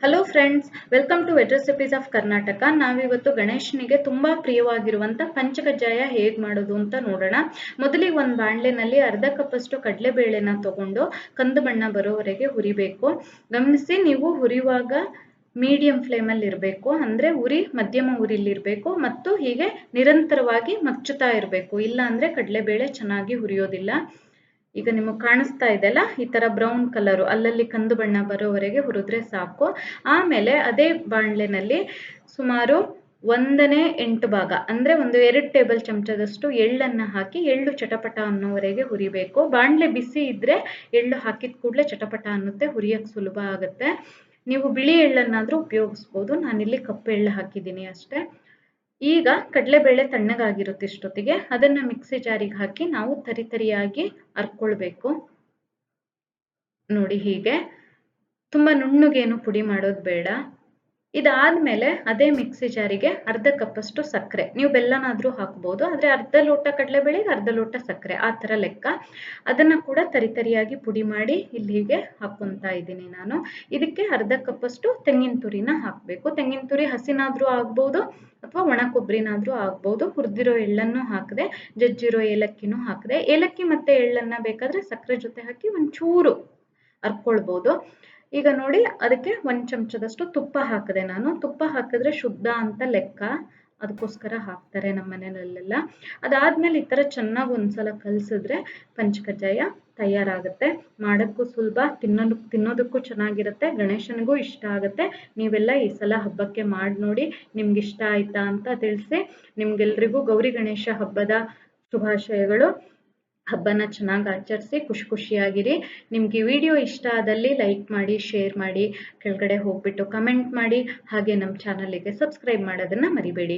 Hello friends, welcome to veg recipes of Karnataka. ನಾವಿವತ್ತು ಗಣೇಶನಿಗೆ ತುಂಬಾ ಪ್ರಿಯವಾಗಿರುವಂತ ಪಂಚಕಜ್ಜಾಯ ಹೇಗ್ ಮಾಡೋದು ಅಂತ ನೋಡೋಣ. ಮೊದಲಿಗೆ ಒಂದು ಬಾಣಲೆನಲ್ಲಿ ಅರ್ಧ ಕಪ್ಪಷ್ಟು ಕಡಲೆಬೇಳೆನ ತಗೊಂಡು ಕಂದು ಬಣ್ಣ ಬರೋವರೆಗೆ ಹುರಿಬೇಕು. ಗಮನಿಸಿ, ನೀವು ಹುರಿಯುವಾಗ ಮೀಡಿಯಂ ಫ್ಲೇಮಲ್ಲಿ ಇರಬೇಕು, ಅಂದ್ರೆ ಉರಿ ಮಧ್ಯಮ ಉರಿಲಿರಬೇಕು ಮತ್ತು ಹೀಗೆ ನಿರಂತರವಾಗಿ ಮಚ್ಚುತ್ತಾ ಇರಬೇಕು. ಇಲ್ಲ ಅಂದ್ರೆ ಕಡಲೆಬೇಳೆ ಚೆನ್ನಾಗಿ ಹುರಿಯೋದಿಲ್ಲ. ಈಗ ನಿಮಗೆ ಕಾಣಿಸ್ತಾ ಇದೆಲ್ಲ, ಈ ತರ ಬ್ರೌನ್ ಕಲರು ಅಲ್ಲಲ್ಲಿ ಕಂದು ಬಣ್ಣ ಬರೋವರೆಗೆ ಹುರಿದ್ರೆ ಸಾಕು. ಆಮೇಲೆ ಅದೇ ಬಾಣಲೆನಲ್ಲಿ ಸುಮಾರು 1/8 ಭಾಗ ಅಂದ್ರೆ ಒಂದು 2 ಟೇಬಲ್ ಚಮಚದಷ್ಟು ಎಳ್ಳನ್ನ ಹಾಕಿ ಎಳ್ಳು ಚಟಪಟ ಅನ್ನೋವರೆಗೆ ಹುರಿಬೇಕು. ಬಾಣಲೆ ಬಿಸಿ ಇದ್ರೆ ಎಳ್ಳು ಹಾಕಿದ ಕೂಡಲೇ ಚಟಪಟ ಅನ್ನುತ್ತೆ, ಹುರಿಯಕ್ಕೆ ಸುಲಭ ಆಗುತ್ತೆ. ನೀವು ಬಿಳಿ ಎಳ್ಳನ್ನಾದ್ರೂ ಉಪಯೋಗಿಸ್ಬೋದು, ನಾನಿಲ್ಲಿ ಕಪ್ಪು ಎಳ್ಳು ಹಾಕಿದ್ದೀನಿ ಅಷ್ಟೇ. ಈಗ ಕಡಲೆಬೇಳೆ ತಣ್ಣಗಾಗಿರುತ್ತೆ ಇಷ್ಟೊತ್ತಿಗೆ, ಅದನ್ನ ಮಿಕ್ಸಿ ಜಾರಿಗೆ ಹಾಕಿ ನಾವು ತರಿಯಾಗಿ ಅರ್ಕೊಳ್ಬೇಕು. ನೋಡಿ, ಹೀಗೆ ತುಂಬಾ ನುಣ್ಣಗೇನು ಪುಡಿ ಮಾಡೋದು ಬೇಡ. ಇದಾದ್ಮೇಲೆ ಅದೇ ಮಿಕ್ಸಿ ಜಾರಿಗೆ ಅರ್ಧ ಕಪ್ಪಷ್ಟು ಸಕ್ಕರೆ, ನೀವು ಬೆಲ್ಲನಾದ್ರೂ ಹಾಕ್ಬೋದು, ಆದ್ರೆ ಅರ್ಧ ಲೋಟ ಕಡಲೆಬೇಳೆಗೆ ಅರ್ಧ ಲೋಟ ಸಕ್ಕರೆ, ಆ ತರ ಲೆಕ್ಕ. ಅದನ್ನ ಕೂಡ ತರಿಯಾಗಿ ಪುಡಿ ಮಾಡಿ ಇಲ್ಲಿಗೆ ಹಾಕೊಂತಾ ಇದ್ದೀನಿ ನಾನು. ಇದಕ್ಕೆ ಅರ್ಧ ಕಪ್ಪಷ್ಟು ತೆಂಗಿನ ತುರಿನ ಹಾಕ್ಬೇಕು. ತೆಂಗಿನ ತುರಿ ಹಸಿನಾದ್ರೂ ಆಗ್ಬೋದು ಅಥವಾ ಒಣ ಕೊಬ್ಬರಿನಾದ್ರೂ ಆಗ್ಬೋದು. ಹುರಿದಿರೋ ಎಳ್ಳನ್ನು ಹಾಕದೆ, ಜಜ್ಜಿರೋ ಏಲಕ್ಕಿನೂ ಹಾಕದೆ, ಏಲಕ್ಕಿ ಮತ್ತೆ ಎಳ್ಳನ್ನ ಬೇಕಾದ್ರೆ ಸಕ್ಕರೆ ಜೊತೆ ಹಾಕಿ ಒಂಚೂರು ಅರ್ಕೊಳ್ಬೋದು. ಈಗ ನೋಡಿ, ಅದಕ್ಕೆ 1 ಚಮಚದಷ್ಟು ತುಪ್ಪ ಹಾಕಿದೆ ನಾನು. ತುಪ್ಪ ಹಾಕಿದ್ರೆ ಶುದ್ಧ ಅಂತ ಲೆಕ್ಕ, ಅದಕ್ಕೋಸ್ಕರ ಹಾಕ್ತಾರೆ ನಮ್ಮ ಮನೆಯಲ್ಲೆಲ್ಲ. ಅದಾದ್ಮೇಲೆ ಈ ತರ ಚೆನ್ನಾಗಿ ಒಂದ್ಸಲ ಕಲಸಿದ್ರೆ ಪಂಚಕಜ್ಜಾಯ ತಯಾರಾಗುತ್ತೆ. ಮಾಡೋಕ್ಕೂ ಸುಲಭ, ತಿನ್ನೋದಕ್ಕೂ ಚೆನ್ನಾಗಿರುತ್ತೆ, ಗಣೇಶನಿಗೂ ಇಷ್ಟ ಆಗುತ್ತೆ. ನೀವೆಲ್ಲ ಈ ಸಲ ಹಬ್ಬಕ್ಕೆ ಮಾಡಿ ನೋಡಿ, ನಿಮ್ಗೆ ಇಷ್ಟ ಆಯ್ತಾ ಅಂತ ತಿಳಿಸಿ. ನಿಮ್ಗೆಲ್ರಿಗೂ ಗೌರಿ ಗಣೇಶ ಹಬ್ಬದ ಶುಭಾಶಯಗಳು. ಹಬ್ಬನ ಚೆನ್ನಾಗಿ ಆಚರಿಸಿ ಖುಷಿಯಾಗಿರಿ. ನಿಮ್ಗೆ ಈ ವಿಡಿಯೋ ಇಷ್ಟ ಆದಲ್ಲಿ ಲೈಕ್ ಮಾಡಿ, ಶೇರ್ ಮಾಡಿ, ಕೆಳಗಡೆ ಹೋಗ್ಬಿಟ್ಟು ಕಮೆಂಟ್ ಮಾಡಿ, ಹಾಗೆ ನಮ್ಮ ಚಾನಲ್ಗೆ ಸಬ್ಸ್ಕ್ರೈಬ್ ಮಾಡೋದನ್ನ ಮರಿಬೇಡಿ.